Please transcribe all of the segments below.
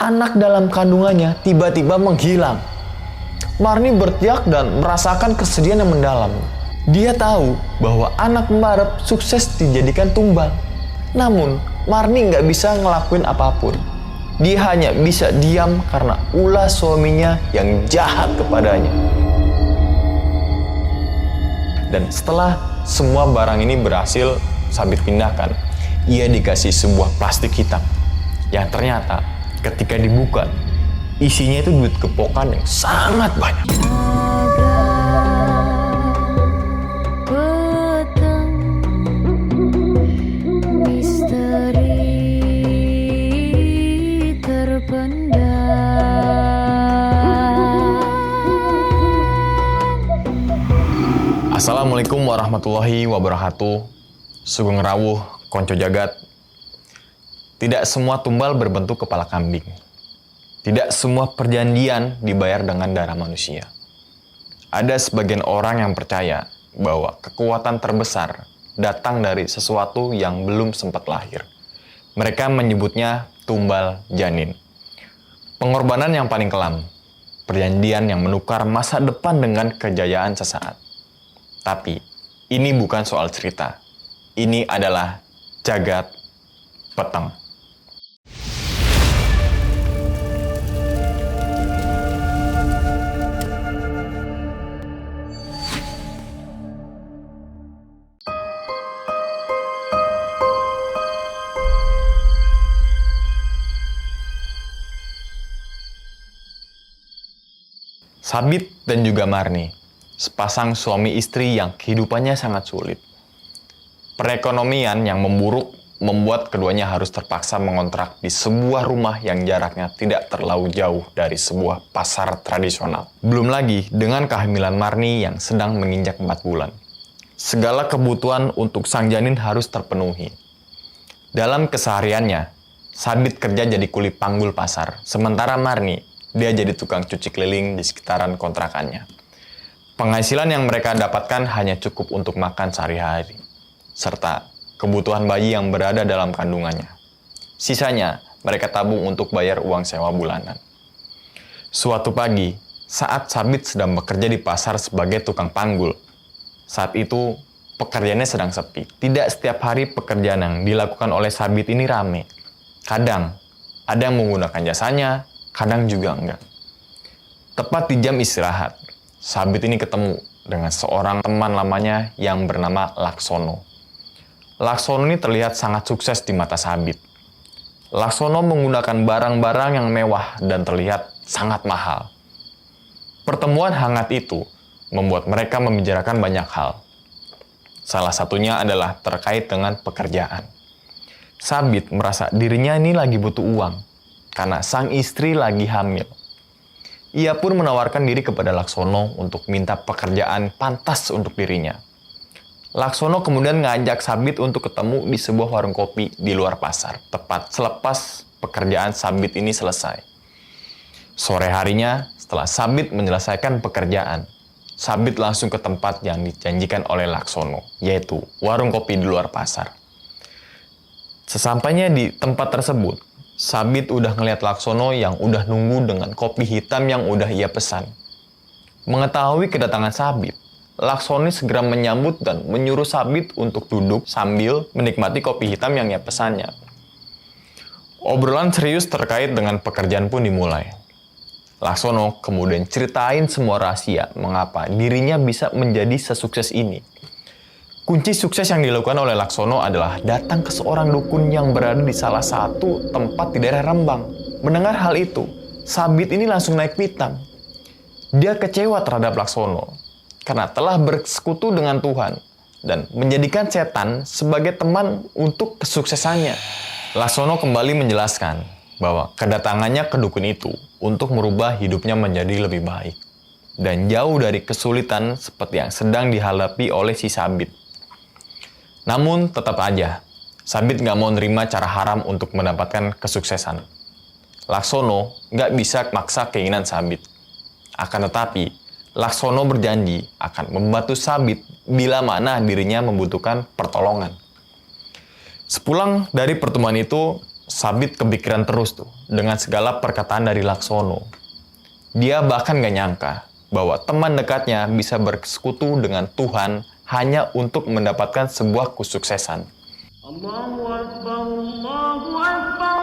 anak dalam kandungannya tiba-tiba menghilang. Marni berteriak dan merasakan kesedihan yang mendalam. Dia tahu bahwa anak Marep sukses dijadikan tumbal. Namun, Marni nggak bisa ngelakuin apapun. Dia hanya bisa diam karena ulah suaminya yang jahat kepadanya. Dan setelah semua barang ini berhasil Sabit pindahkan, ia dikasih sebuah plastik hitam yang ternyata ketika dibuka, isinya itu duit gepokan yang sangat banyak. Assalamualaikum warahmatullahi wabarakatuh. Sugeng rawuh, konco jagat. Tidak semua tumbal berbentuk kepala kambing. Tidak semua perjanjian dibayar dengan darah manusia. Ada sebagian orang yang percaya bahwa kekuatan terbesar datang dari sesuatu yang belum sempat lahir. Mereka menyebutnya tumbal janin. Pengorbanan yang paling kelam. Perjanjian yang menukar masa depan dengan kejayaan sesaat. Tapi, ini bukan soal cerita. Ini adalah jagat peteng. Sabit dan juga Marni, sepasang suami istri yang kehidupannya sangat sulit. Perekonomian yang memburuk membuat keduanya harus terpaksa mengontrak di sebuah rumah yang jaraknya tidak terlalu jauh dari sebuah pasar tradisional. Belum lagi dengan kehamilan Marni yang sedang menginjak 4 bulan. Segala kebutuhan untuk sang janin harus terpenuhi. Dalam kesehariannya, Sabit kerja jadi kuli panggul pasar, sementara Marni, dia jadi tukang cuci keliling di sekitaran kontrakannya. Penghasilan yang mereka dapatkan hanya cukup untuk makan sehari-hari, serta kebutuhan bayi yang berada dalam kandungannya. Sisanya, mereka tabung untuk bayar uang sewa bulanan. Suatu pagi, saat Sabit sedang bekerja di pasar sebagai tukang panggul, saat itu pekerjaannya sedang sepi. Tidak setiap hari pekerjaan yang dilakukan oleh Sabit ini rame. Kadang, ada yang menggunakan jasanya, kadang juga enggak. Tepat di jam istirahat, Sabit ini ketemu dengan seorang teman lamanya yang bernama Laksono. Laksono ini terlihat sangat sukses di mata Sabit. Laksono menggunakan barang-barang yang mewah dan terlihat sangat mahal. Pertemuan hangat itu membuat mereka membicarakan banyak hal. Salah satunya adalah terkait dengan pekerjaan. Sabit merasa dirinya ini lagi butuh uang karena sang istri lagi hamil. Ia pun menawarkan diri kepada Laksono untuk minta pekerjaan pantas untuk dirinya. Laksono kemudian ngajak Sabit untuk ketemu di sebuah warung kopi di luar pasar, tepat selepas pekerjaan Sabit ini selesai. Sore harinya, setelah Sabit menyelesaikan pekerjaan, Sabit langsung ke tempat yang dijanjikan oleh Laksono, yaitu warung kopi di luar pasar. Sesampainya di tempat tersebut, Sabit udah ngeliat Laksono yang udah nunggu dengan kopi hitam yang udah ia pesan. Mengetahui kedatangan Sabit, Laksono segera menyambut dan menyuruh Sabit untuk duduk sambil menikmati kopi hitam yang ia pesannya. Obrolan serius terkait dengan pekerjaan pun dimulai. Laksono kemudian ceritain semua rahasia mengapa dirinya bisa menjadi sesukses ini. Kunci sukses yang dilakukan oleh Laksono adalah datang ke seorang dukun yang berada di salah satu tempat di daerah Rembang. Mendengar hal itu, Sabit ini langsung naik pitam. Dia kecewa terhadap Laksono karena telah bersekutu dengan Tuhan dan menjadikan setan sebagai teman untuk kesuksesannya. Laksono kembali menjelaskan bahwa kedatangannya ke dukun itu untuk merubah hidupnya menjadi lebih baik dan jauh dari kesulitan seperti yang sedang dihadapi oleh si Sabit. Namun tetap aja, Sabit nggak mau nerima cara haram untuk mendapatkan kesuksesan. Laksono nggak bisa maksa keinginan Sabit. Akan tetapi, Laksono berjanji akan membantu Sabit bila mana dirinya membutuhkan pertolongan. Sepulang dari pertemuan itu, Sabit kepikiran terus tuh dengan segala perkataan dari Laksono. Dia bahkan gak nyangka bahwa teman dekatnya bisa bersekutu dengan Tuhan hanya untuk mendapatkan sebuah kesuksesan. Allahu Akbar, Allahu Akbar.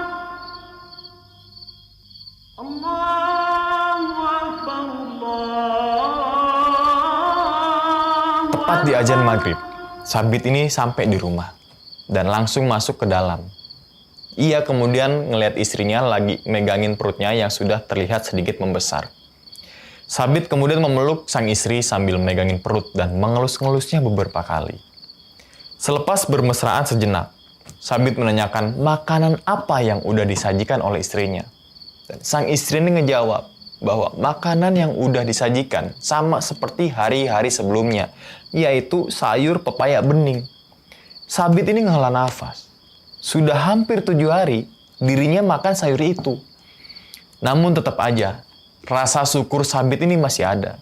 Allahu Akbar, Allahu Tepat di azan maghrib, Sabit ini sampai di rumah dan langsung masuk ke dalam. Ia kemudian ngelihat istrinya lagi megangin perutnya yang sudah terlihat sedikit membesar. Sabit kemudian memeluk sang istri sambil megangin perut dan mengelus-ngelusnya beberapa kali. Selepas bermesraan sejenak, Sabit menanyakan makanan apa yang udah disajikan oleh istrinya. Dan sang istri ini ngejawab bahwa makanan yang udah disajikan sama seperti hari-hari sebelumnya, yaitu sayur pepaya bening. Sabit ini ngehela nafas. Sudah hampir 7 hari, dirinya makan sayur itu. Namun tetap aja, rasa syukur Sabit ini masih ada.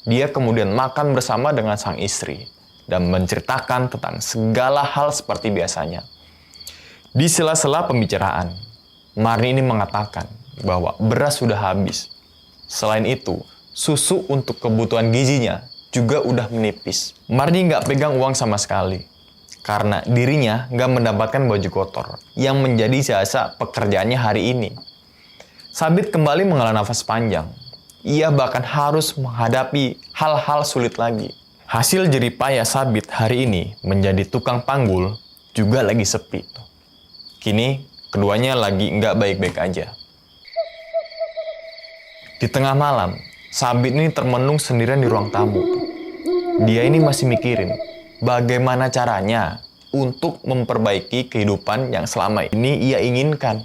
Dia kemudian makan bersama dengan sang istri dan menceritakan tentang segala hal seperti biasanya. Di sela-sela pembicaraan, Marni ini mengatakan bahwa beras sudah habis. Selain itu, susu untuk kebutuhan gizinya juga udah menipis. Marni nggak pegang uang sama sekali, karena dirinya nggak mendapatkan baju kotor yang menjadi jasa pekerjaannya hari ini. Sabit kembali menghela nafas panjang. Ia bahkan harus menghadapi hal-hal sulit lagi. Hasil jeripaya Sabit hari ini menjadi tukang panggul juga lagi sepi. Kini keduanya lagi nggak baik-baik aja. Di tengah malam, Sabit ini termenung sendirian di ruang tamu. Dia ini masih mikirin bagaimana caranya untuk memperbaiki kehidupan yang selama ini ia inginkan.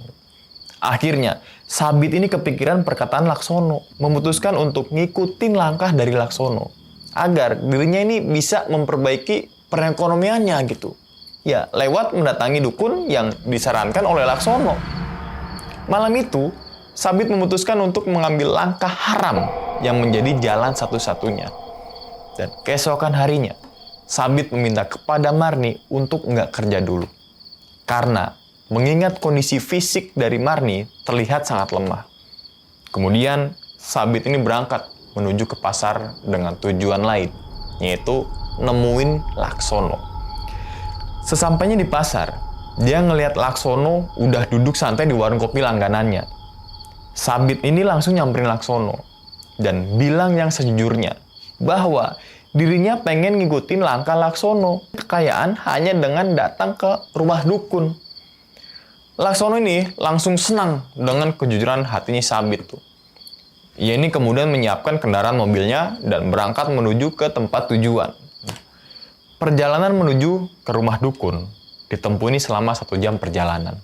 Akhirnya, Sabit ini kepikiran perkataan Laksono, memutuskan untuk ngikutin langkah dari Laksono, agar dirinya ini bisa memperbaiki perekonomiannya gitu. Ya, lewat mendatangi dukun yang disarankan oleh Laksono. Malam itu, Sabit memutuskan untuk mengambil langkah haram yang menjadi jalan satu-satunya. Dan keesokan harinya, Sabit meminta kepada Marni untuk nggak kerja dulu. Karena mengingat kondisi fisik dari Marni terlihat sangat lemah. Kemudian, Sabit ini berangkat menuju ke pasar dengan tujuan lain, yaitu nemuin Laksono. Sesampainya di pasar, dia ngelihat Laksono udah duduk santai di warung kopi langganannya. Sabit ini langsung nyamperin Laksono dan bilang yang sejujurnya bahwa dirinya pengen ngikutin langkah Laksono, kekayaan hanya dengan datang ke rumah dukun. Laksono ini langsung senang dengan kejujuran hatinya Sabit tuh. Ia ini kemudian menyiapkan kendaraan mobilnya dan berangkat menuju ke tempat tujuan. Perjalanan menuju ke rumah dukun ditempuh ini selama 1 jam perjalanan.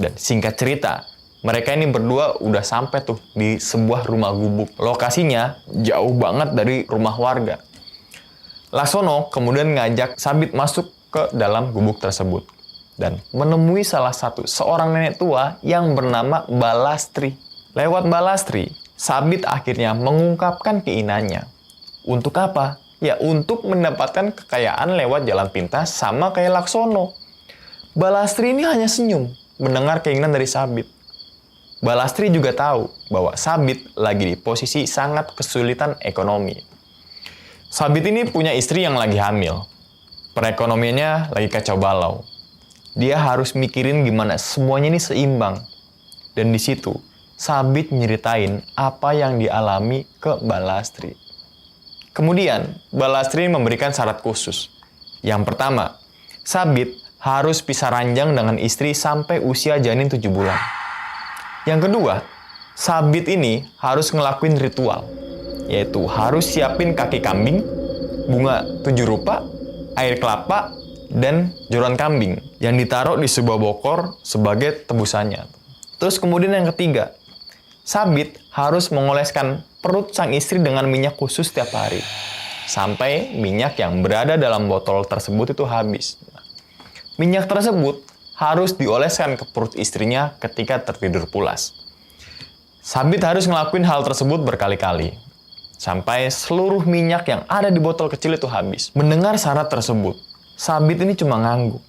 Dan singkat cerita, mereka ini berdua udah sampai tuh di sebuah rumah gubuk. Lokasinya jauh banget dari rumah warga. Laksono kemudian ngajak Sabit masuk ke dalam gubuk tersebut dan menemui salah satu seorang nenek tua yang bernama Balastri. Lewat Balastri, Sabit akhirnya mengungkapkan keinginannya. Untuk apa? Ya, untuk mendapatkan kekayaan lewat jalan pintas sama kayak Laksono. Balastri ini hanya senyum mendengar keinginan dari Sabit. Balastri juga tahu bahwa Sabit lagi di posisi sangat kesulitan ekonomi. Sabit ini punya istri yang lagi hamil. Perekonomiannya lagi kacau balau. Dia harus mikirin gimana semuanya ini seimbang. Dan di situ, Sabit nyeritain apa yang dialami ke Balastri. Kemudian, Balastri memberikan syarat khusus. Yang pertama, Sabit harus pisah ranjang dengan istri sampai usia janin 7 bulan. Yang kedua, Sabit ini harus ngelakuin ritual, yaitu harus siapin kaki kambing, bunga 7 rupa, air kelapa, dan joran kambing yang ditaruh di sebuah bokor sebagai tebusannya. Terus kemudian yang ketiga, Sabit harus mengoleskan perut sang istri dengan minyak khusus setiap hari, sampai minyak yang berada dalam botol tersebut itu habis. Minyak tersebut harus dioleskan ke perut istrinya ketika tertidur pulas. Sabit harus ngelakuin hal tersebut berkali-kali, sampai seluruh minyak yang ada di botol kecil itu habis. Mendengar syarat tersebut, Sabit ini cuma ngangguk.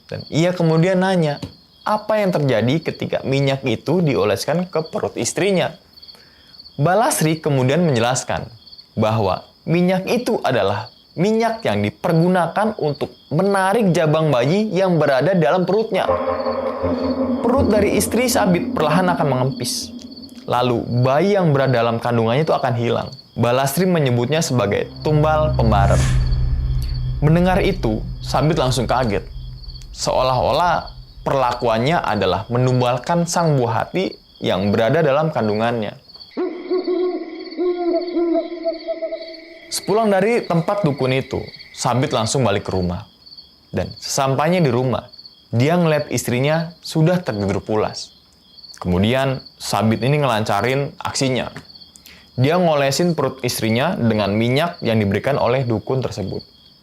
Dan ia kemudian nanya, apa yang terjadi ketika minyak itu dioleskan ke perut istrinya. Balasri kemudian menjelaskan bahwa minyak itu adalah minyak yang dipergunakan untuk menarik jabang bayi yang berada dalam perutnya. Perut dari istri Sabit perlahan akan mengempis. Lalu bayi yang berada dalam kandungannya itu akan hilang. Balasri menyebutnya sebagai tumbal pembarep. Mendengar itu, Sabit langsung kaget. Seolah-olah perlakuannya adalah menumbalkan sang buah hati yang berada dalam kandungannya. Sepulang dari tempat dukun itu, Sabit langsung balik ke rumah. Dan sesampainya di rumah, dia ngeliat istrinya sudah tertidur pulas. Kemudian Sabit ini ngelancarin aksinya. Dia ngolesin perut istrinya dengan minyak yang diberikan oleh dukun tersebut.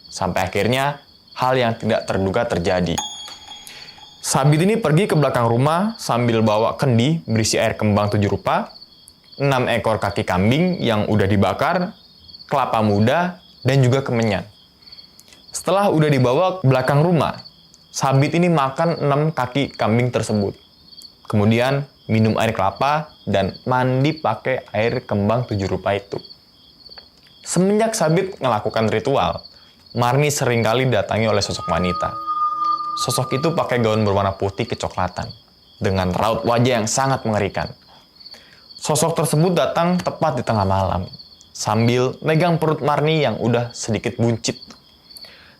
Sampai akhirnya hal yang tidak terduga terjadi. Sabit ini pergi ke belakang rumah sambil bawa kendi berisi air kembang 7 rupa, 6 ekor kaki kambing yang udah dibakar, kelapa muda, dan juga kemenyan. Setelah udah dibawa ke belakang rumah, Sabit ini makan 6 kaki kambing tersebut. Kemudian minum air kelapa dan mandi pakai air kembang 7 rupa itu. Semenjak Sabit melakukan ritual, Marni seringkali didatangi oleh sosok wanita. Sosok itu pakai gaun berwarna putih kecoklatan, dengan raut wajah yang sangat mengerikan. Sosok tersebut datang tepat di tengah malam, sambil megang perut Marni yang udah sedikit buncit.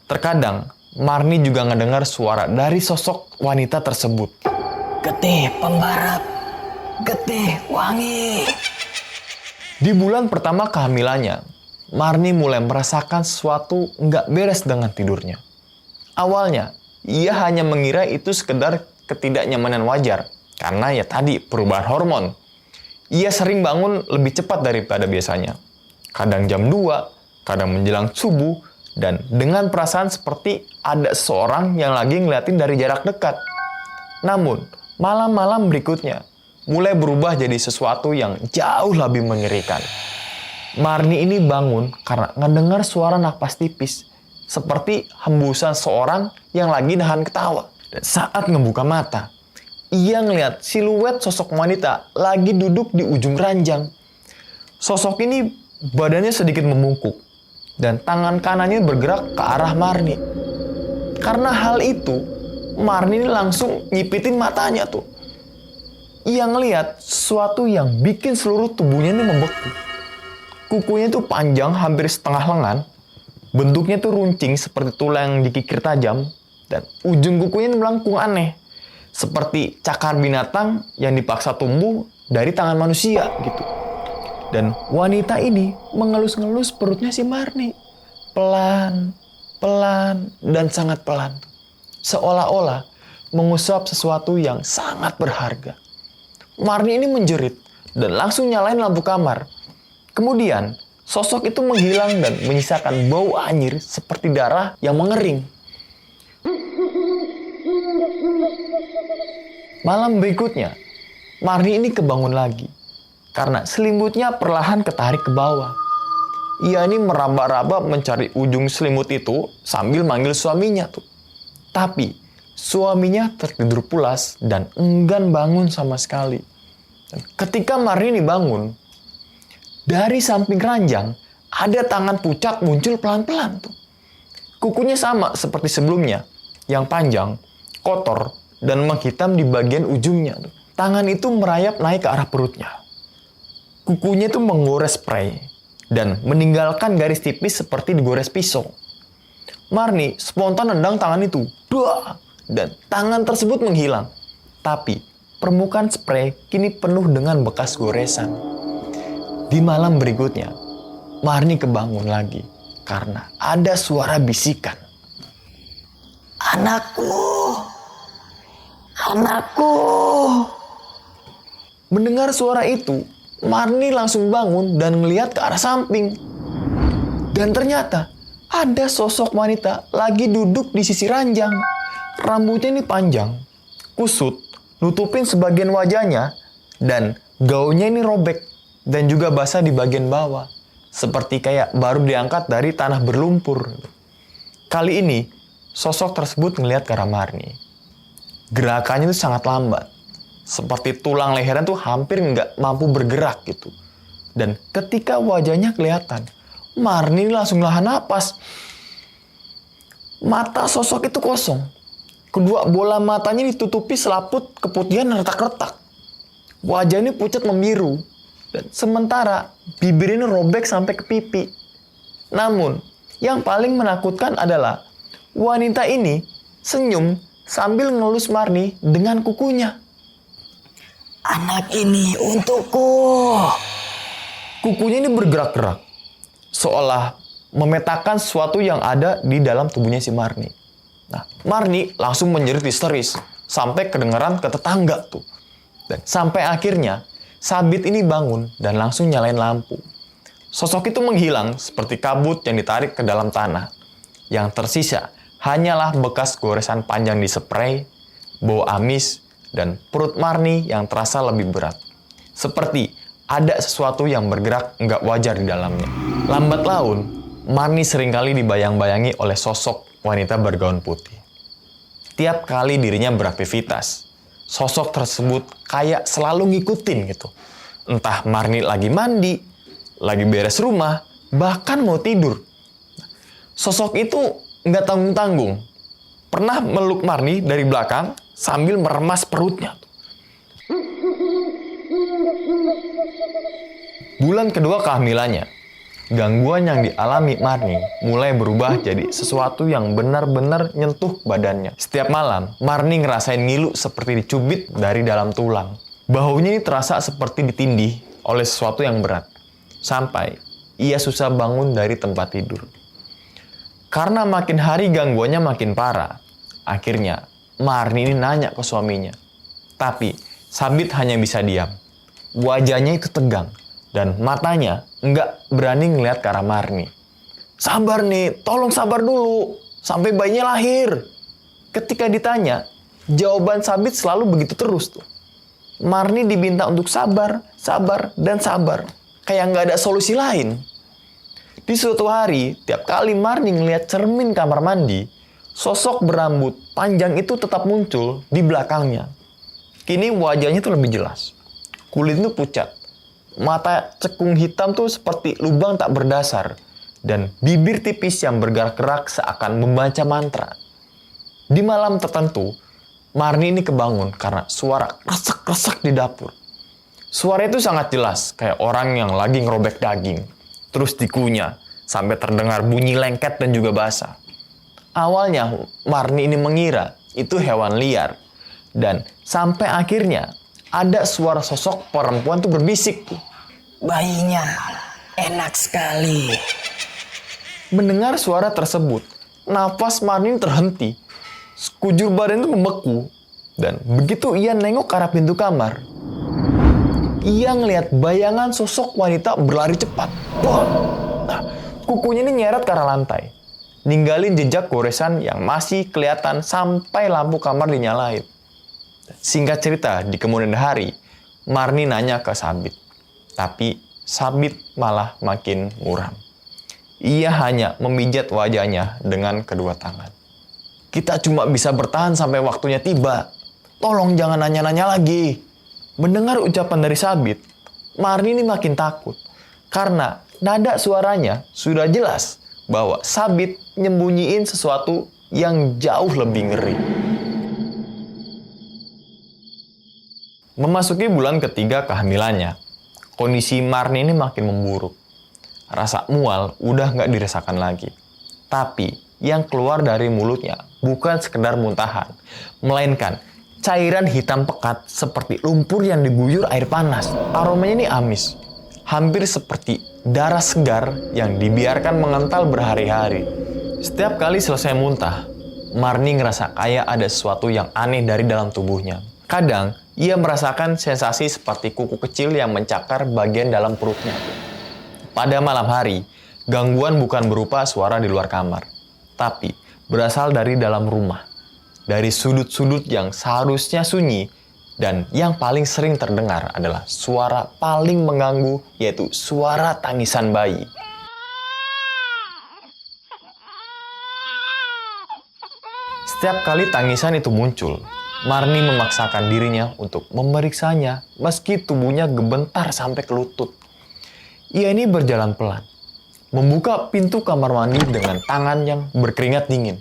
Terkadang, Marni juga ngedengar suara dari sosok wanita tersebut. Getih pembarep, getih wangi. Di bulan pertama kehamilannya, Marni mulai merasakan sesuatu nggak beres dengan tidurnya. Awalnya, ia hanya mengira itu sekedar ketidaknyamanan wajar, karena ya tadi perubahan hormon. Ia sering bangun lebih cepat daripada biasanya. Kadang jam 2, kadang menjelang subuh, dan dengan perasaan seperti ada seorang yang lagi ngeliatin dari jarak dekat. Namun, malam-malam berikutnya mulai berubah jadi sesuatu yang jauh lebih mengerikan. Marni ini bangun karena ngedengar suara napas tipis, seperti hembusan seorang yang lagi nahan ketawa. Dan saat ngebuka mata, ia ngelihat siluet sosok wanita lagi duduk di ujung ranjang. Sosok ini badannya sedikit membungkuk, dan tangan kanannya bergerak ke arah Marni. Karena hal itu, Marni ini langsung nyipitin matanya tuh. Ia ngelihat sesuatu yang bikin seluruh tubuhnya ini membeku. Kukunya itu panjang hampir setengah lengan, bentuknya tuh runcing seperti tulang yang dikikir tajam, dan ujung kukunya ini melengkung aneh, seperti cakar binatang yang dipaksa tumbuh dari tangan manusia gitu. Dan wanita ini mengelus-ngelus perutnya si Marni. Pelan, pelan, dan sangat pelan. Seolah-olah mengusap sesuatu yang sangat berharga. Marni ini menjerit dan langsung nyalain lampu kamar. Kemudian, sosok itu menghilang dan menyisakan bau anyir seperti darah yang mengering. Malam berikutnya, Marni ini kebangun lagi karena selimutnya perlahan ketarik ke bawah. Ia ini meraba-raba mencari ujung selimut itu sambil manggil suaminya tuh. Tapi suaminya tertidur pulas dan enggan bangun sama sekali. Dan ketika Marni ini bangun, dari samping ranjang ada tangan pucat muncul pelan-pelan tuh. Kukunya sama seperti sebelumnya, yang panjang, kotor, dan menghitam di bagian ujungnya tuh. Tangan itu merayap naik ke arah perutnya. Kukunya itu menggores spray dan meninggalkan garis tipis seperti digores pisau. Marni spontan nendang tangan itu, duah, dan tangan tersebut menghilang. Tapi permukaan spray kini penuh dengan bekas goresan. Di malam berikutnya, Marni kebangun lagi karena ada suara bisikan. Anakku, anakku. Mendengar suara itu, Marni langsung bangun dan melihat ke arah samping. Dan ternyata ada sosok wanita lagi duduk di sisi ranjang. Rambutnya ini panjang, kusut, nutupin sebagian wajahnya, dan gaunnya ini robek dan juga basah di bagian bawah, seperti kayak baru diangkat dari tanah berlumpur. Kali ini, sosok tersebut ngelihat ke arah Marni. Gerakannya itu sangat lambat. Seperti tulang lehernya tuh hampir nggak mampu bergerak gitu. Dan ketika wajahnya kelihatan, Marni langsung nahan napas. Mata sosok itu kosong. Kedua bola matanya ditutupi selaput keputihan retak-retak. Wajah ini pucat membiru. Dan sementara bibir ini robek sampai ke pipi. Namun, yang paling menakutkan adalah wanita ini senyum sambil ngelus Marni dengan kukunya. Anak ini untukku. Kukunya ini bergerak-gerak, seolah memetakan sesuatu yang ada di dalam tubuhnya si Marni. Nah, Marni langsung menjerit histeris, sampai kedengaran ke tetangga tuh. Dan sampai akhirnya, Sabit ini bangun dan langsung nyalain lampu. Sosok itu menghilang seperti kabut yang ditarik ke dalam tanah. Yang tersisa hanyalah bekas goresan panjang di spray, bau amis, dan perut Marni yang terasa lebih berat. Seperti ada sesuatu yang bergerak nggak wajar di dalamnya. Lambat laun, Marni seringkali dibayang-bayangi oleh sosok wanita bergaun putih. Tiap kali dirinya beraktivitas, sosok tersebut kayak selalu ngikutin gitu. Entah Marni lagi mandi, lagi beres rumah, bahkan mau tidur. Sosok itu nggak tanggung-tanggung. Pernah meluk Marni dari belakang sambil meremas perutnya. Bulan kedua kehamilannya, gangguan yang dialami Marni mulai berubah jadi sesuatu yang benar-benar nyentuh badannya. Setiap malam, Marni ngerasain ngilu seperti dicubit dari dalam tulang. Bahunya ini terasa seperti ditindih oleh sesuatu yang berat. Sampai ia susah bangun dari tempat tidur. Karena makin hari gangguannya makin parah, akhirnya Marni ini nanya ke suaminya. Tapi Sabit hanya bisa diam. Wajahnya itu tegang dan matanya nggak berani ngeliat ke arah Marni. Sabar nih, tolong sabar dulu sampai bayinya lahir. Ketika ditanya, jawaban Sabit selalu begitu terus tuh. Marni diminta untuk sabar, sabar, dan sabar. Kayak nggak ada solusi lain. Di suatu hari, tiap kali Marni ngeliat cermin kamar mandi, sosok berambut panjang itu tetap muncul di belakangnya. Kini wajahnya tuh lebih jelas. Kulitnya pucat. Mata cekung hitam tuh seperti lubang tak berdasar. Dan bibir tipis yang bergerak-gerak seakan membaca mantra. Di malam tertentu, Marni ini kebangun karena suara kresek-kresek di dapur. Suara itu sangat jelas, kayak orang yang lagi ngerobek daging. Terus dikunyah, sampai terdengar bunyi lengket dan juga basah. Awalnya, Marni ini mengira itu hewan liar. Dan sampai akhirnya, ada suara sosok perempuan tuh berbisik tuh. Bayinya enak sekali. Mendengar suara tersebut, nafas Marni terhenti. Sekujur badan itu membeku. Dan begitu ia nengok ke arah pintu kamar, ia ngelihat bayangan sosok wanita berlari cepat. Nah, kukunya ini nyeret ke arah lantai, ninggalin jejak goresan yang masih kelihatan sampai lampu kamar dinyalain. Singkat cerita, di kemudian hari, Marni nanya ke Sabit. Tapi Sabit malah makin muram. Ia hanya memijat wajahnya dengan kedua tangan. Kita cuma bisa bertahan sampai waktunya tiba. Tolong jangan nanya-nanya lagi. Mendengar ucapan dari Sabit, Marni ini makin takut. Karena nada suaranya sudah jelas bahwa Sabit nyembunyiin sesuatu yang jauh lebih ngeri. Memasuki bulan ketiga kehamilannya, kondisi Marni ini makin memburuk. Rasa mual udah nggak dirasakan lagi. Tapi yang keluar dari mulutnya bukan sekedar muntahan, melainkan cairan hitam pekat seperti lumpur yang diguyur air panas. Aromanya ini amis, hampir seperti darah segar yang dibiarkan mengental berhari-hari. Setiap kali selesai muntah, Marni ngerasa kayak ada sesuatu yang aneh dari dalam tubuhnya. Kadang, ia merasakan sensasi seperti kuku kecil yang mencakar bagian dalam perutnya. Pada malam hari, gangguan bukan berupa suara di luar kamar, tapi berasal dari dalam rumah. Dari sudut-sudut yang seharusnya sunyi, dan yang paling sering terdengar adalah suara paling mengganggu, yaitu suara tangisan bayi. Setiap kali tangisan itu muncul, Marni memaksakan dirinya untuk memeriksanya meski tubuhnya gemetar sampai ke lutut. Ia ini berjalan pelan, membuka pintu kamar mandi dengan tangan yang berkeringat dingin.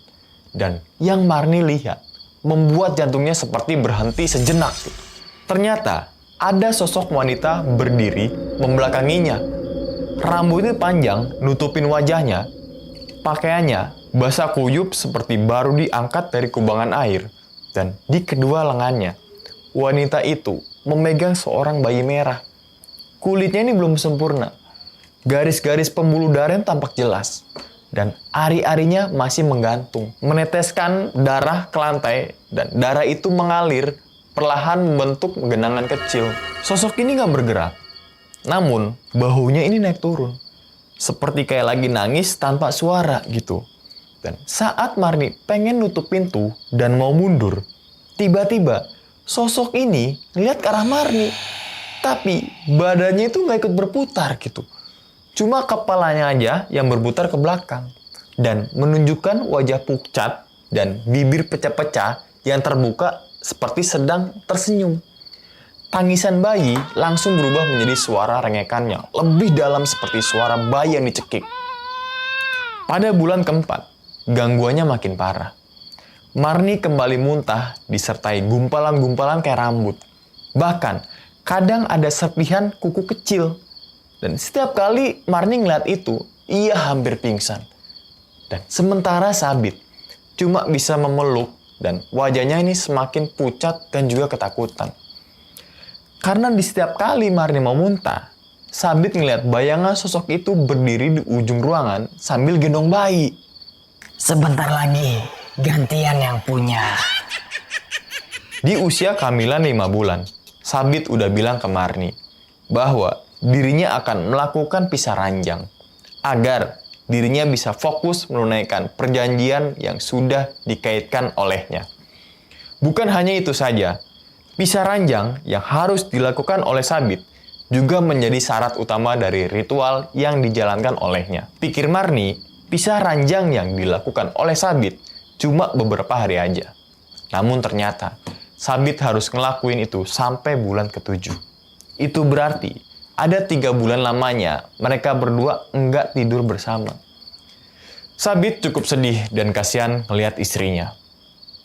Dan yang Marni lihat membuat jantungnya seperti berhenti sejenak. Ternyata ada sosok wanita berdiri membelakanginya. Rambutnya panjang, nutupin wajahnya. Pakaiannya basah kuyup seperti baru diangkat dari kubangan air. Dan di kedua lengannya, wanita itu memegang seorang bayi merah. Kulitnya ini belum sempurna. Garis-garis pembuluh darah tampak jelas. Dan ari-arinya masih menggantung. Meneteskan darah ke lantai. Dan darah itu mengalir perlahan membentuk genangan kecil. Sosok ini gak bergerak. Namun, bahunya ini naik turun. Seperti kayak lagi nangis tanpa suara gitu. Dan saat Marni pengen nutup pintu dan mau mundur, tiba-tiba sosok ini lihat ke arah Marni. Tapi badannya itu nggak ikut berputar gitu. Cuma kepalanya aja yang berputar ke belakang. Dan menunjukkan wajah pucat dan bibir pecah-pecah yang terbuka seperti sedang tersenyum. Tangisan bayi langsung berubah menjadi suara rengekan yang lebih dalam seperti suara bayi yang dicekik. Pada bulan keempat, gangguannya makin parah. Marni kembali muntah disertai gumpalan-gumpalan kayak rambut. Bahkan, kadang ada serpihan kuku kecil. Dan setiap kali Marni ngeliat itu, ia hampir pingsan. Dan sementara Sabit cuma bisa memeluk dan wajahnya ini semakin pucat dan juga ketakutan. Karena di setiap kali Marni mau muntah, Sabit ngeliat bayangan sosok itu berdiri di ujung ruangan sambil gendong bayi. Sebentar lagi, gantian yang punya. Di usia kehamilan 5 bulan, Sabit udah bilang ke Marni bahwa dirinya akan melakukan pisah ranjang agar dirinya bisa fokus menunaikan perjanjian yang sudah dikaitkan olehnya. Bukan hanya itu saja, pisah ranjang yang harus dilakukan oleh Sabit juga menjadi syarat utama dari ritual yang dijalankan olehnya. Pikir Marni, pisah ranjang yang dilakukan oleh Sabit cuma beberapa hari aja. Namun ternyata, Sabit harus ngelakuin itu sampai bulan ke-7. Itu berarti, ada 3 bulan lamanya mereka berdua enggak tidur bersama. Sabit cukup sedih dan kasihan ngelihat istrinya.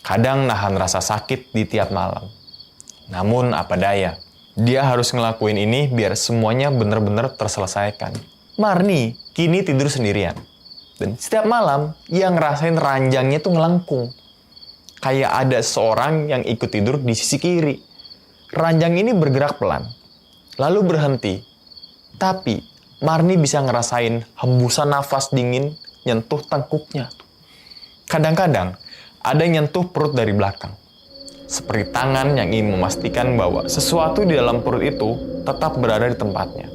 Kadang nahan rasa sakit di tiap malam. Namun apa daya, dia harus ngelakuin ini biar semuanya benar-benar terselesaikan. Marni kini tidur sendirian. Dan setiap malam, ia ngerasain ranjangnya tuh ngelengkung. Kayak ada seorang yang ikut tidur di sisi kiri. Ranjang ini bergerak pelan, lalu berhenti. Tapi, Marni bisa ngerasain hembusan nafas dingin nyentuh tengkuknya. Kadang-kadang, ada yang nyentuh perut dari belakang. Seperti tangan yang ingin memastikan bahwa sesuatu di dalam perut itu tetap berada di tempatnya.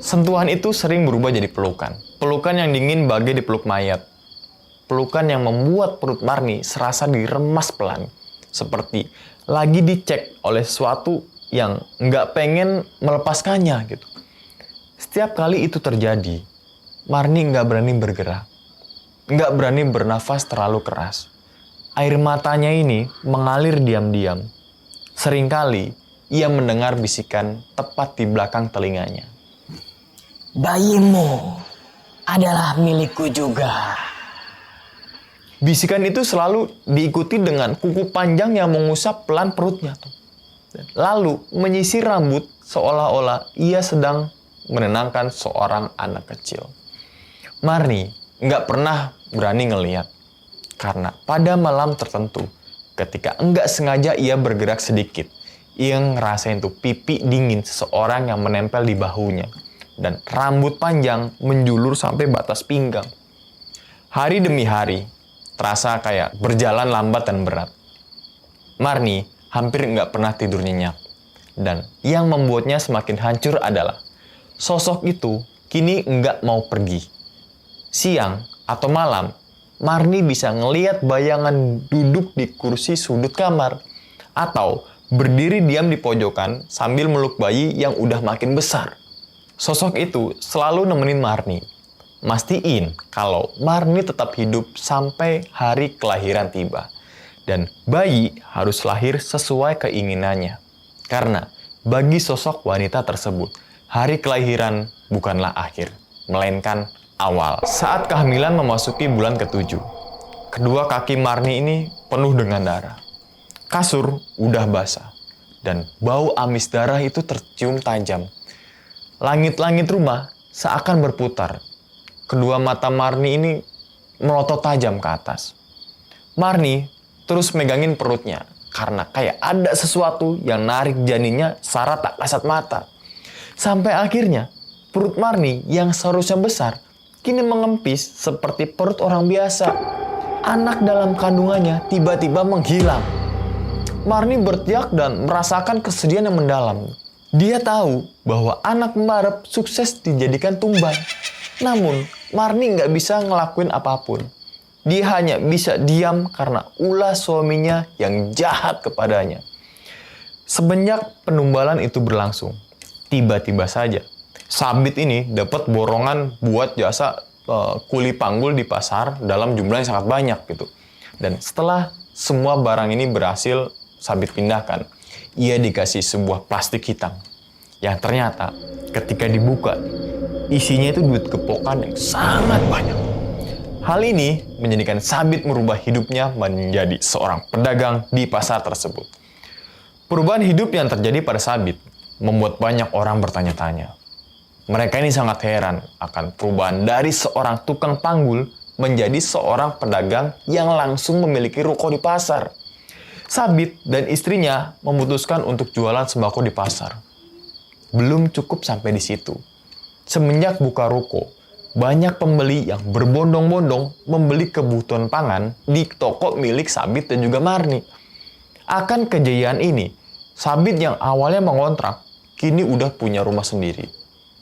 Sentuhan itu sering berubah jadi pelukan. Pelukan yang dingin bagai dipeluk mayat. Pelukan yang membuat perut Marni serasa diremas pelan. Seperti lagi dicek oleh sesuatu yang nggak pengen melepaskannya gitu. Setiap kali itu terjadi, Marni nggak berani bergerak. Nggak berani bernafas terlalu keras. Air matanya ini mengalir diam-diam. Seringkali ia mendengar bisikan tepat di belakang telinganya. Bayimu adalah milikku juga. Bisikan itu selalu diikuti dengan kuku panjang yang mengusap pelan perutnya. Lalu menyisir rambut seolah-olah ia sedang menenangkan seorang anak kecil. Marni nggak pernah berani ngelihat. Karena pada malam tertentu, ketika enggak sengaja ia bergerak sedikit, ia ngerasain tuh pipi dingin seseorang yang menempel di bahunya. Dan rambut panjang menjulur sampai batas pinggang. Hari demi hari, terasa kayak berjalan lambat dan berat. Marni hampir nggak pernah tidur nyenyak. Dan yang membuatnya semakin hancur adalah, sosok itu kini nggak mau pergi. Siang atau malam, Marni bisa ngeliat bayangan duduk di kursi sudut kamar atau berdiri diam di pojokan sambil meluk bayi yang udah makin besar. Sosok itu selalu nemenin Marni. Mastiin kalau Marni tetap hidup sampai hari kelahiran tiba. Dan bayi harus lahir sesuai keinginannya. Karena bagi sosok wanita tersebut, hari kelahiran bukanlah akhir, melainkan awal. Saat kehamilan memasuki bulan ke-7, kedua kaki Marni ini penuh dengan darah. Kasur udah basah, dan bau amis darah itu tercium tajam. Langit-langit rumah seakan berputar. Kedua mata Marni ini melotot tajam ke atas. Marni terus megangin perutnya, karena kayak ada sesuatu yang narik janinnya secara tak kasat mata. Sampai akhirnya, perut Marni yang seharusnya besar, kini mengempis seperti perut orang biasa. Anak dalam kandungannya tiba-tiba menghilang. Marni berteriak dan merasakan kesedihan yang mendalam. Dia tahu bahwa anak membarep sukses dijadikan tumbal. Namun, Marni nggak bisa ngelakuin apapun. Dia hanya bisa diam karena ulah suaminya yang jahat kepadanya. Semenjak penumbalan itu berlangsung, tiba-tiba saja Sabit ini dapat borongan buat jasa kuli panggul di pasar dalam jumlah yang sangat banyak gitu. Dan setelah semua barang ini berhasil Sabit pindahkan, ia dikasih sebuah plastik hitam yang ternyata ketika dibuka isinya itu duit gepokan yang sangat banyak. Hal ini menjadikan Sabit merubah hidupnya menjadi seorang pedagang di pasar tersebut. Perubahan hidup yang terjadi pada Sabit membuat banyak orang bertanya-tanya. Mereka ini sangat heran akan perubahan dari seorang tukang panggul menjadi seorang pedagang yang langsung memiliki ruko di pasar. Sabit dan istrinya memutuskan untuk jualan sembako di pasar. Belum cukup sampai di situ. Semenjak buka ruko, banyak pembeli yang berbondong-bondong membeli kebutuhan pangan di toko milik Sabit dan juga Marni. Akan kejayaan ini, Sabit yang awalnya mengontrak, kini udah punya rumah sendiri.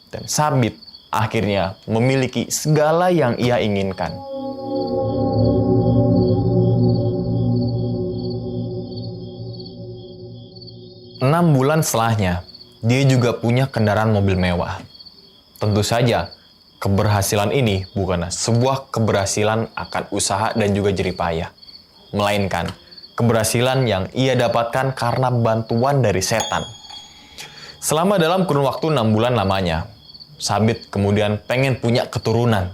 Dan Sabit akhirnya memiliki segala yang ia inginkan. Enam bulan setelahnya, dia juga punya kendaraan mobil mewah. Tentu saja, keberhasilan ini bukanlah sebuah keberhasilan akan usaha dan juga jerih payah, melainkan keberhasilan yang ia dapatkan karena bantuan dari setan. Selama dalam kurun waktu 6 bulan lamanya, Sabit kemudian pengen punya keturunan.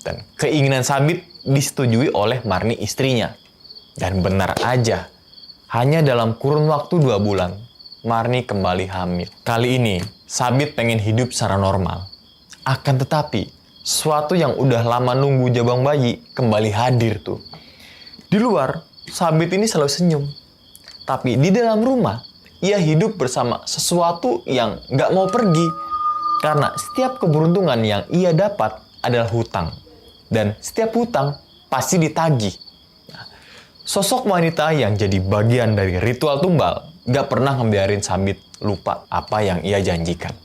Dan keinginan Sabit disetujui oleh Marni istrinya. Dan benar aja, hanya dalam kurun waktu 2 bulan, Marni kembali hamil. Kali ini, Sabit pengen hidup secara normal. Akan tetapi, sesuatu yang udah lama nunggu jabang bayi kembali hadir tuh. Di luar, Sabit ini selalu senyum. Tapi di dalam rumah, ia hidup bersama sesuatu yang gak mau pergi. Karena setiap keberuntungan yang ia dapat adalah hutang. Dan setiap hutang pasti ditagih. Sosok wanita yang jadi bagian dari ritual tumbal gak pernah ngebiarin Sabit lupa apa yang ia janjikan.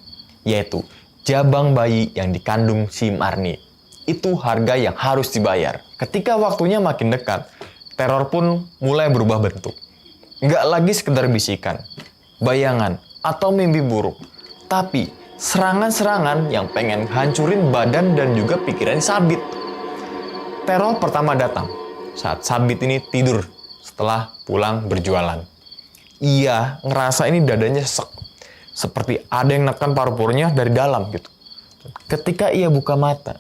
Yaitu jabang bayi yang dikandung si Marni. Itu harga yang harus dibayar. Ketika waktunya makin dekat, teror pun mulai berubah bentuk. Gak lagi sekedar bisikan, bayangan, atau mimpi buruk. Tapi serangan-serangan yang pengen hancurin badan dan juga pikiran Sabit. Teror pertama datang saat Sabit ini tidur setelah pulang berjualan. Ia ngerasa ini dadanya sesek. Seperti ada yang neken paru-parunya dari dalam gitu. Ketika ia buka mata,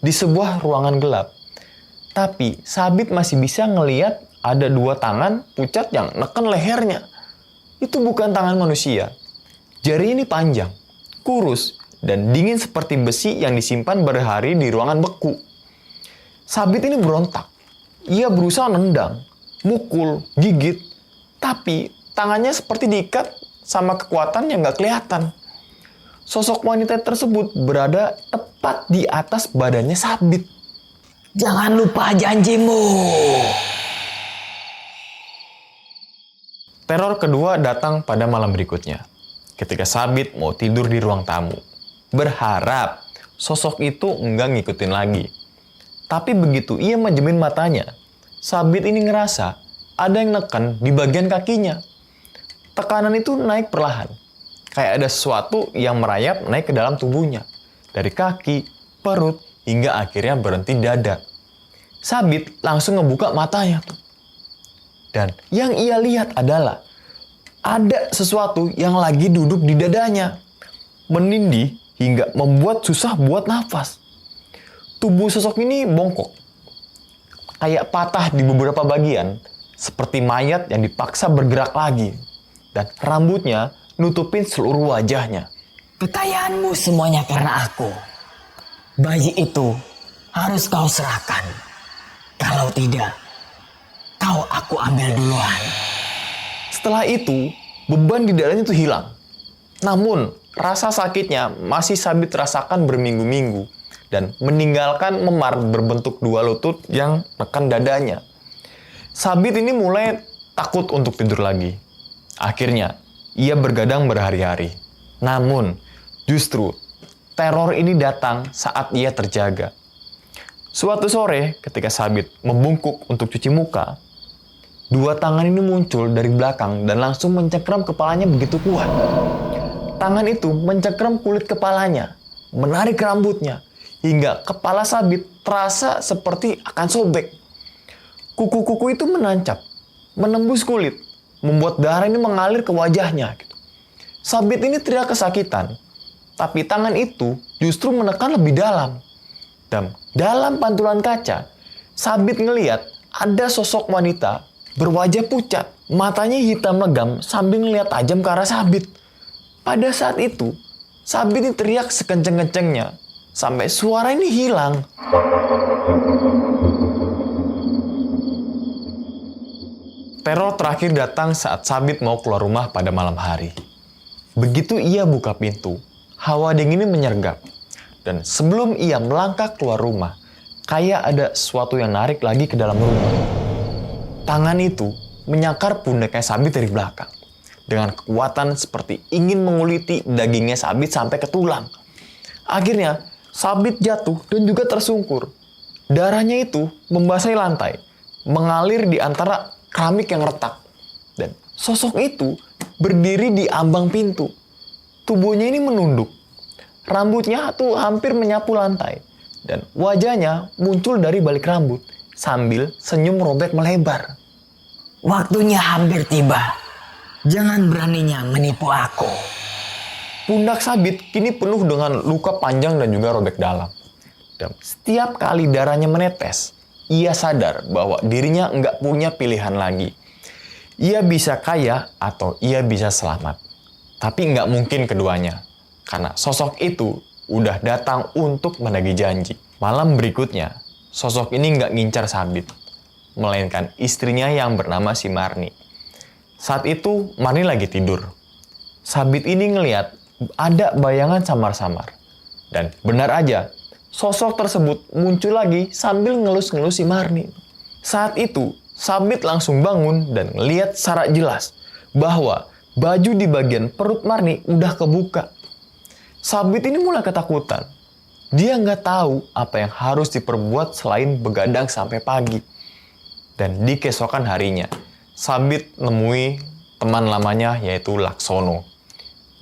di sebuah ruangan gelap. Tapi Sabit masih bisa ngelihat ada 2 tangan pucat yang neken lehernya. Itu bukan tangan manusia. Jari ini panjang, kurus, dan dingin seperti besi yang disimpan berhari di ruangan beku. Sabit ini berontak. Ia berusaha nendang, mukul, gigit. Tapi tangannya seperti diikat sama kekuatan yang gak kelihatan. Sosok wanita tersebut berada tepat di atas badannya Sabit. Jangan lupa janjimu. Teror kedua datang pada malam berikutnya. Ketika Sabit mau tidur di ruang tamu. Berharap sosok itu enggak ngikutin lagi. Tapi begitu ia menjemin matanya, Sabit ini ngerasa ada yang neken di bagian kakinya. Tekanan itu naik perlahan. Kayak ada sesuatu yang merayap naik ke dalam tubuhnya. Dari kaki, perut, hingga akhirnya berhenti dada. Sabit langsung ngebuka matanya tuh. Dan yang ia lihat adalah ada sesuatu yang lagi duduk di dadanya, menindih hingga membuat susah buat nafas. Tubuh sosok ini bongkok, kayak patah di beberapa bagian, seperti mayat yang dipaksa bergerak lagi. Dan rambutnya nutupin seluruh wajahnya. Kekayaanmu semuanya karena aku. Bayi itu harus kau serahkan. Kalau tidak, kau aku ambil duluan. Setelah itu, beban di dadanya itu hilang. Namun, rasa sakitnya masih Sabit rasakan berminggu-minggu dan meninggalkan memar berbentuk dua lutut yang menekan dadanya. Sabit ini mulai takut untuk tidur lagi. Akhirnya, ia bergadang berhari-hari. Namun, justru teror ini datang saat ia terjaga. Suatu sore, ketika Sabit membungkuk untuk cuci muka, dua tangan ini muncul dari belakang dan langsung mencengkram kepalanya begitu kuat. Tangan itu mencengkram kulit kepalanya, menarik rambutnya, hingga kepala Sabit terasa seperti akan sobek. Kuku-kuku itu menancap, menembus kulit, membuat darah ini mengalir ke wajahnya. Sabit ini teriak kesakitan, tapi tangan itu justru menekan lebih dalam. Dan dalam pantulan kaca, Sabit ngeliat ada sosok wanita berwajah pucat, matanya hitam legam sambil ngeliat tajam ke arah Sabit. Pada saat itu, Sabit ini teriak sekenceng-kencengnya, sampai suara ini hilang. Teror terakhir datang saat Sabit mau keluar rumah pada malam hari. Begitu ia buka pintu, hawa dingin ini menyergap. Dan sebelum ia melangkah keluar rumah, kayak ada sesuatu yang narik lagi ke dalam rumah. Tangan itu menyangkar pundaknya Sabit dari belakang. Dengan kekuatan seperti ingin menguliti dagingnya Sabit sampai ke tulang. Akhirnya, Sabit jatuh dan juga tersungkur. Darahnya itu membasahi lantai, mengalir di antara keramik yang retak. Dan sosok itu berdiri di ambang pintu. Tubuhnya ini menunduk. Rambutnya tuh hampir menyapu lantai. Dan wajahnya muncul dari balik rambut sambil senyum robek melebar. Waktunya hampir tiba. Jangan beraninya menipu aku. Pundak Sabit kini penuh dengan luka panjang dan juga robek dalam. Dan setiap kali darahnya menetes, ia sadar bahwa dirinya nggak punya pilihan lagi. Ia bisa kaya atau ia bisa selamat. Tapi nggak mungkin keduanya. Karena sosok itu udah datang untuk menagih janji. Malam berikutnya, sosok ini nggak ngincar Sabit. Melainkan istrinya yang bernama si Marni. Saat itu, Marni lagi tidur. Sabit ini ngeliat ada bayangan samar-samar. Dan benar aja, sosok tersebut muncul lagi sambil ngelus-ngelus si Marni. Saat itu, Sabit langsung bangun dan ngeliat secara jelas bahwa baju di bagian perut Marni udah kebuka. Sabit ini mulai ketakutan. Dia nggak tahu apa yang harus diperbuat selain begadang sampai pagi. Dan di keesokan harinya, Sabit nemui teman lamanya yaitu Laksono.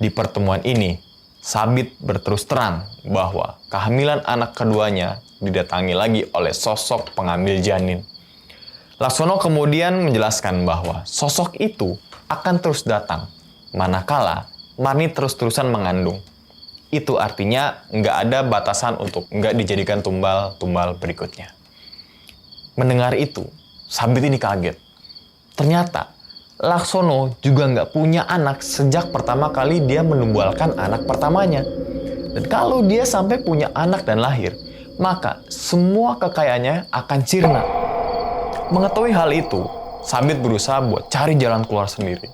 Di pertemuan ini, Sabit berterus terang bahwa kehamilan anak keduanya didatangi lagi oleh sosok pengambil janin. Laksono kemudian menjelaskan bahwa sosok itu akan terus datang, manakala Marni terus-terusan mengandung. Itu artinya nggak ada batasan untuk nggak dijadikan tumbal-tumbal berikutnya. Mendengar itu, Sabit ini kaget. Ternyata, Laksono juga nggak punya anak sejak pertama kali dia menumbalkan anak pertamanya. Dan kalau dia sampai punya anak dan lahir, maka semua kekayaannya akan sirna. Mengetahui hal itu, Sabit berusaha buat cari jalan keluar sendiri.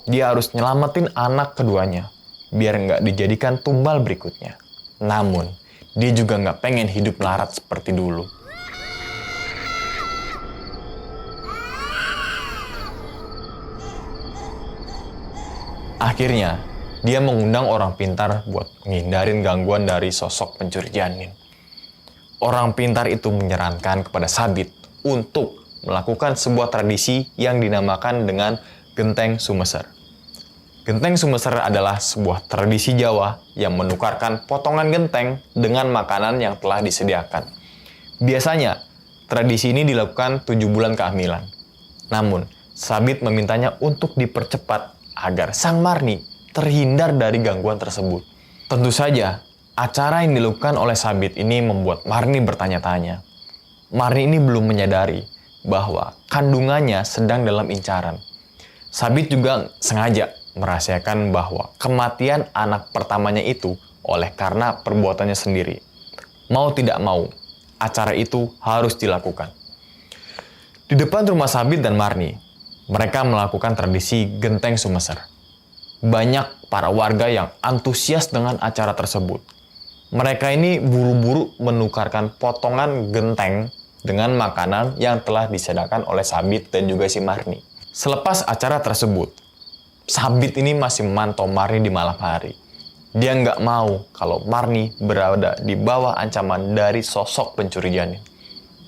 Dia harus nyelamatin anak keduanya, biar nggak dijadikan tumbal berikutnya. Namun, dia juga nggak pengen hidup melarat seperti dulu. Akhirnya, dia mengundang orang pintar buat menghindarin gangguan dari sosok pencuri janin. Orang pintar itu menyarankan kepada Sabit untuk melakukan sebuah tradisi yang dinamakan dengan Genteng Sumeser. Genteng Sumeser adalah sebuah tradisi Jawa yang menukarkan potongan genteng dengan makanan yang telah disediakan. Biasanya, tradisi ini dilakukan 7 bulan kehamilan. Namun, Sabit memintanya untuk dipercepat agar Sang Marni terhindar dari gangguan tersebut. Tentu saja, acara yang dilakukan oleh Sabit ini membuat Marni bertanya-tanya. Marni ini belum menyadari bahwa kandungannya sedang dalam incaran. Sabit juga sengaja merahasiakan bahwa kematian anak pertamanya itu oleh karena perbuatannya sendiri. Mau tidak mau, acara itu harus dilakukan. Di depan rumah Sabit dan Marni, mereka melakukan tradisi genteng Sumeser. Banyak para warga yang antusias dengan acara tersebut. Mereka ini buru-buru menukarkan potongan genteng dengan makanan yang telah disediakan oleh Sabit dan juga si Marni. Selepas acara tersebut, Sabit ini masih memantau Marni di malam hari. Dia nggak mau kalau Marni berada di bawah ancaman dari sosok pencuri janin.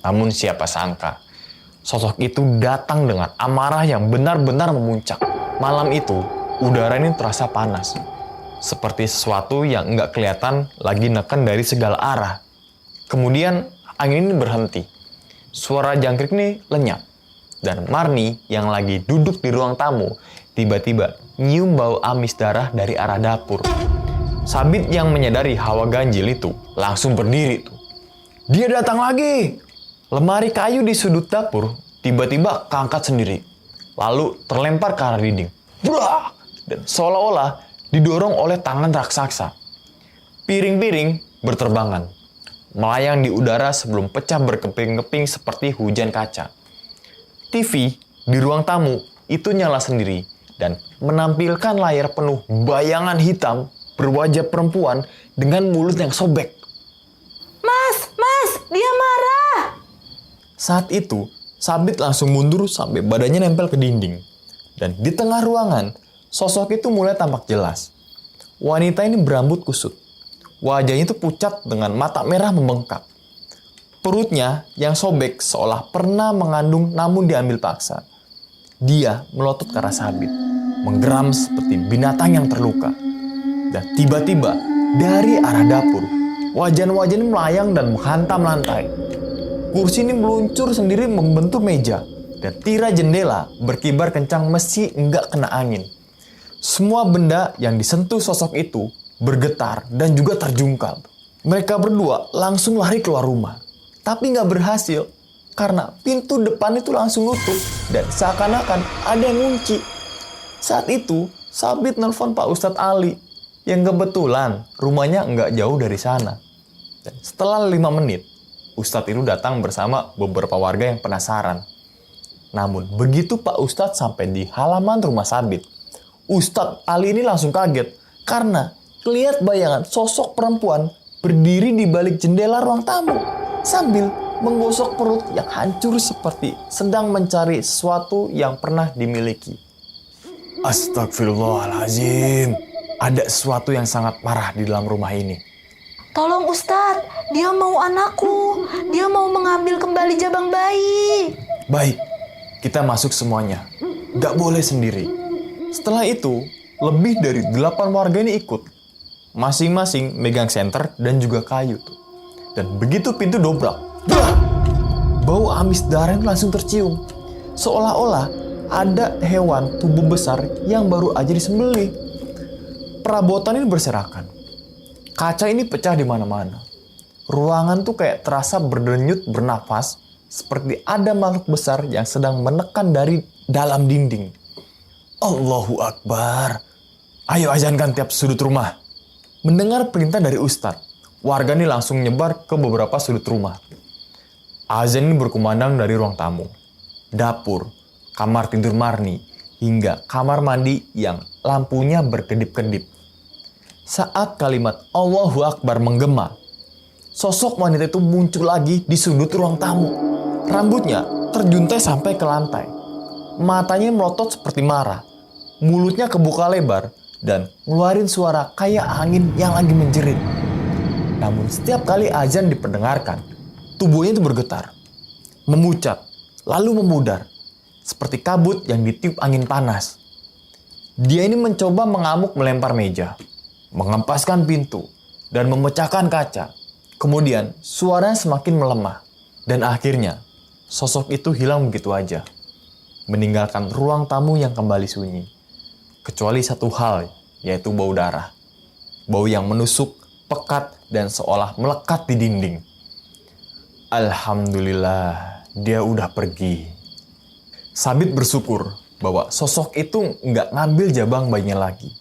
Namun siapa sangka, sosok itu datang dengan amarah yang benar-benar memuncak. Malam itu, udara ini terasa panas. Seperti sesuatu yang nggak kelihatan lagi neken dari segala arah. Kemudian, angin ini berhenti. Suara jangkrik ini lenyap. Dan Marni yang lagi duduk di ruang tamu, tiba-tiba nyium bau amis darah dari arah dapur. Sabit yang menyadari hawa ganjil itu langsung berdiri tuh. Dia datang lagi! Lemari kayu di sudut dapur tiba-tiba keangkat sendiri. Lalu terlempar ke arah dinding. Brak! Dan seolah-olah didorong oleh tangan raksasa. Piring-piring berterbangan, melayang di udara sebelum pecah berkeping-keping seperti hujan kaca. TV di ruang tamu itu nyala sendiri dan menampilkan layar penuh bayangan hitam berwajah perempuan dengan mulut yang sobek. Mas, dia marah. Saat itu, Sabit langsung mundur sampai badannya nempel ke dinding. Dan di tengah ruangan, sosok itu mulai tampak jelas. Wanita ini berambut kusut. Wajahnya itu pucat dengan mata merah membengkak. Perutnya yang sobek seolah pernah mengandung namun diambil paksa. Dia melotot ke arah Sabit, menggeram seperti binatang yang terluka. Dan tiba-tiba dari arah dapur, wajan-wajan ini melayang dan menghantam lantai. Kursi ini meluncur sendiri membentur meja. Dan tirai jendela berkibar kencang meski enggak kena angin. Semua benda yang disentuh sosok itu bergetar dan juga terjungkal. Mereka berdua langsung lari keluar rumah. Tapi nggak berhasil karena pintu depan itu langsung nutup dan seakan-akan ada yang ngunci. Saat itu, Sabit nelpon Pak Ustadz Ali yang kebetulan rumahnya nggak jauh dari sana. Dan setelah 5 menit, Ustadz itu datang bersama beberapa warga yang penasaran. Namun begitu Pak Ustadz sampai di halaman rumah Sabit, Ustadz Ali ini langsung kaget karena lihat bayangan sosok perempuan berdiri di balik jendela ruang tamu sambil menggosok perut yang hancur seperti sedang mencari sesuatu yang pernah dimiliki. Astagfirullahaladzim, ada sesuatu yang sangat parah di dalam rumah ini. Tolong Ustadz, dia mau anakku. Dia mau mengambil kembali jabang bayi. Baik, kita masuk semuanya. Gak boleh sendiri. Setelah itu, lebih dari 8 warga ini ikut. Masing-masing megang senter dan juga kayu tuh. Dan begitu pintu dobrak, bau amis darah langsung tercium. Seolah-olah ada hewan tubuh besar yang baru aja disembelih. Perabotan ini berserakan. Kaca ini pecah di mana-mana. Ruangan tuh kayak terasa berdenyut bernafas, seperti ada makhluk besar yang sedang menekan dari dalam dinding. Allahu Akbar. Ayo azankan tiap sudut rumah. Mendengar perintah dari Ustadz, warga ini langsung nyebar ke beberapa sudut rumah. Azan ini berkumandang dari ruang tamu, dapur, kamar tidur Marni, hingga kamar mandi yang lampunya berkedip-kedip. Saat kalimat Allahu Akbar menggema, sosok wanita itu muncul lagi di sudut ruang tamu. Rambutnya terjuntai sampai ke lantai. Matanya melotot seperti marah. Mulutnya kebuka lebar dan ngeluarin suara kayak angin yang lagi menjerit. Namun setiap kali azan diperdengarkan, tubuhnya itu bergetar, memucat, lalu memudar, seperti kabut yang ditiup angin panas. Dia ini mencoba mengamuk melempar meja, mengempaskan pintu, dan memecahkan kaca. Kemudian suaranya semakin melemah, dan akhirnya sosok itu hilang begitu aja. meninggalkan ruang tamu yang kembali sunyi. Kecuali satu hal, yaitu bau darah. Bau yang menusuk, pekat, dan seolah melekat di dinding. Alhamdulillah, dia udah pergi. Sabit bersyukur bahwa sosok itu nggak ngambil jabang bayinya lagi.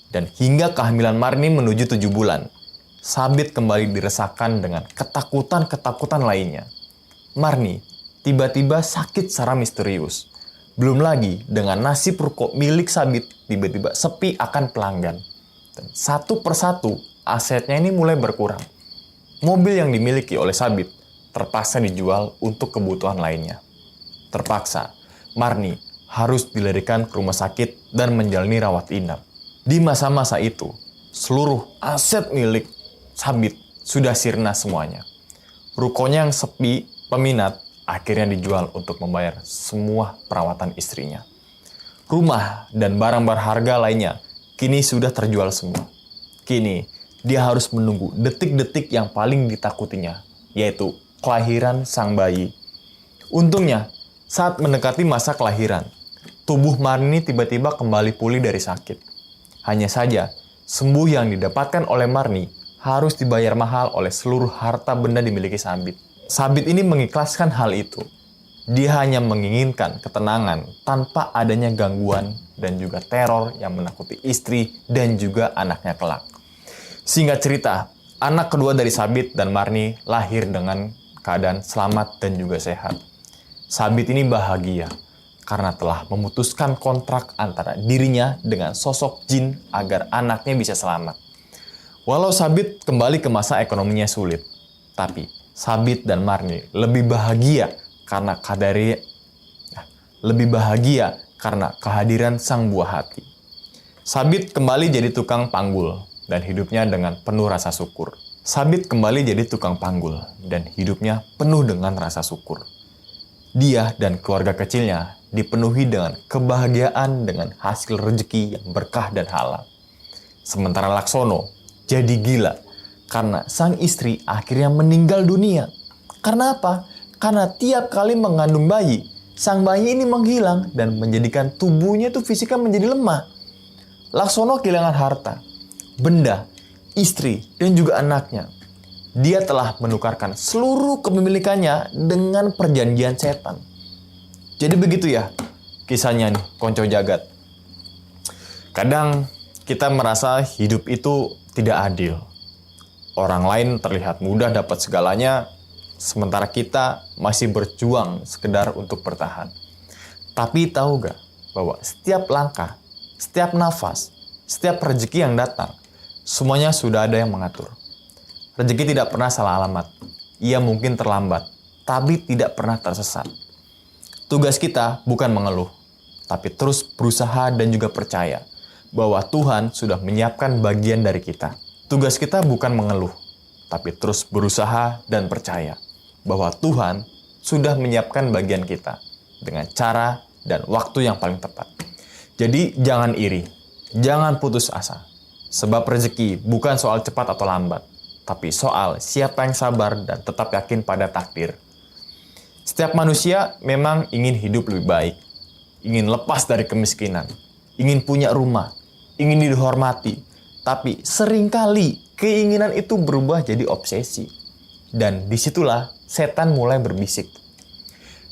Dan hingga kehamilan Marni menuju 7 bulan, Sabit kembali diresahkan dengan ketakutan-ketakutan lainnya. Marni tiba-tiba sakit secara misterius. Belum lagi dengan nasib ruko milik Sabit tiba-tiba sepi akan pelanggan. Dan satu persatu asetnya ini mulai berkurang. Mobil yang dimiliki oleh Sabit terpaksa dijual untuk kebutuhan lainnya. Terpaksa, Marni harus dilarikan ke rumah sakit dan menjalani rawat inap. Di masa-masa itu, seluruh aset milik Sabit sudah sirna semuanya. Rukonya yang sepi peminat akhirnya dijual untuk membayar semua perawatan istrinya. Rumah dan barang berharga lainnya kini sudah terjual semua. Kini, dia harus menunggu detik-detik yang paling ditakutinya, yaitu kelahiran sang bayi. Untungnya, saat mendekati masa kelahiran, tubuh Marni tiba-tiba kembali pulih dari sakit. Hanya saja, sembuh yang didapatkan oleh Marni harus dibayar mahal oleh seluruh harta benda dimiliki Sabit. Sabit ini mengikhlaskan hal itu. Dia hanya menginginkan ketenangan tanpa adanya gangguan dan juga teror yang menakuti istri dan juga anaknya kelak. Singkat cerita, anak kedua dari Sabit dan Marni lahir dengan keadaan selamat dan juga sehat. Sabit ini bahagia karena telah memutuskan kontrak antara dirinya dengan sosok jin agar anaknya bisa selamat. Walau Sabit kembali ke masa ekonominya sulit, tapi Sabit dan Marni lebih bahagia karena kehadiran sang buah hati. Sabit kembali jadi tukang panggul dan hidupnya dengan penuh rasa syukur. Sabit kembali jadi tukang panggul dan hidupnya penuh dengan rasa syukur. Dia dan keluarga kecilnya dipenuhi dengan kebahagiaan dengan hasil rezeki yang berkah dan halal. Sementara Laksono jadi gila karena sang istri akhirnya meninggal dunia. Karena apa? Karena tiap kali mengandung bayi, sang bayi ini menghilang dan menjadikan tubuhnya itu fisiknya menjadi lemah. Laksono kehilangan harta, benda, istri, dan juga anaknya. Dia telah menukarkan seluruh kepemilikannya dengan perjanjian setan. Jadi begitu ya kisahnya nih, konco jagat. Kadang kita merasa hidup itu tidak adil. Orang lain terlihat mudah dapat segalanya, sementara kita masih berjuang sekedar untuk bertahan. Tapi tahu gak bahwa setiap langkah, setiap nafas, setiap rezeki yang datang, semuanya sudah ada yang mengatur. Rezeki tidak pernah salah alamat. Ia mungkin terlambat, tapi tidak pernah tersesat. Tugas kita bukan mengeluh, tapi terus berusaha dan juga percaya bahwa Tuhan sudah menyiapkan bagian dari kita. Tugas kita bukan mengeluh, tapi terus berusaha dan percaya bahwa Tuhan sudah menyiapkan bagian kita dengan cara dan waktu yang paling tepat. Jadi jangan iri, jangan putus asa. Sebab rezeki bukan soal cepat atau lambat, tapi soal siapa yang sabar dan tetap yakin pada takdir. Setiap manusia memang ingin hidup lebih baik, ingin lepas dari kemiskinan, ingin punya rumah, ingin dihormati, tapi seringkali keinginan itu berubah jadi obsesi. Dan disitulah setan mulai berbisik.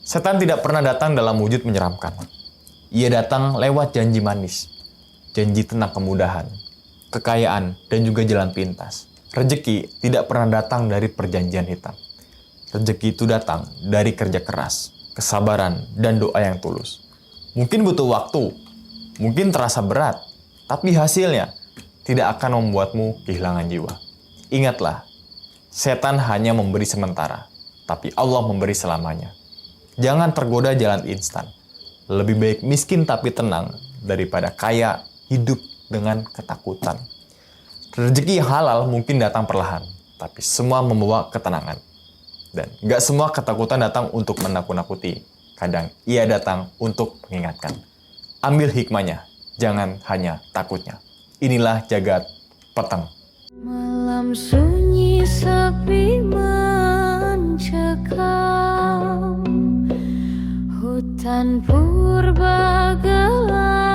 Setan tidak pernah datang dalam wujud menyeramkan. Ia datang lewat janji manis, janji tentang kemudahan, kekayaan, dan juga jalan pintas. Rezeki tidak pernah datang dari perjanjian hitam. Rezeki itu datang dari kerja keras, kesabaran, dan doa yang tulus. Mungkin butuh waktu, mungkin terasa berat, tapi hasilnya tidak akan membuatmu kehilangan jiwa. Ingatlah, setan hanya memberi sementara, tapi Allah memberi selamanya. Jangan tergoda jalan instan. Lebih baik miskin tapi tenang daripada kaya hidup dengan ketakutan. Rezeki yang halal mungkin datang perlahan, tapi semua membawa ketenangan. Dan gak semua ketakutan datang untuk menakut-nakuti. Kadang ia datang untuk mengingatkan. Ambil hikmahnya, jangan hanya takutnya. Inilah Jagat Peteng. Malam sunyi sepi mencekam, hutan purba gelap.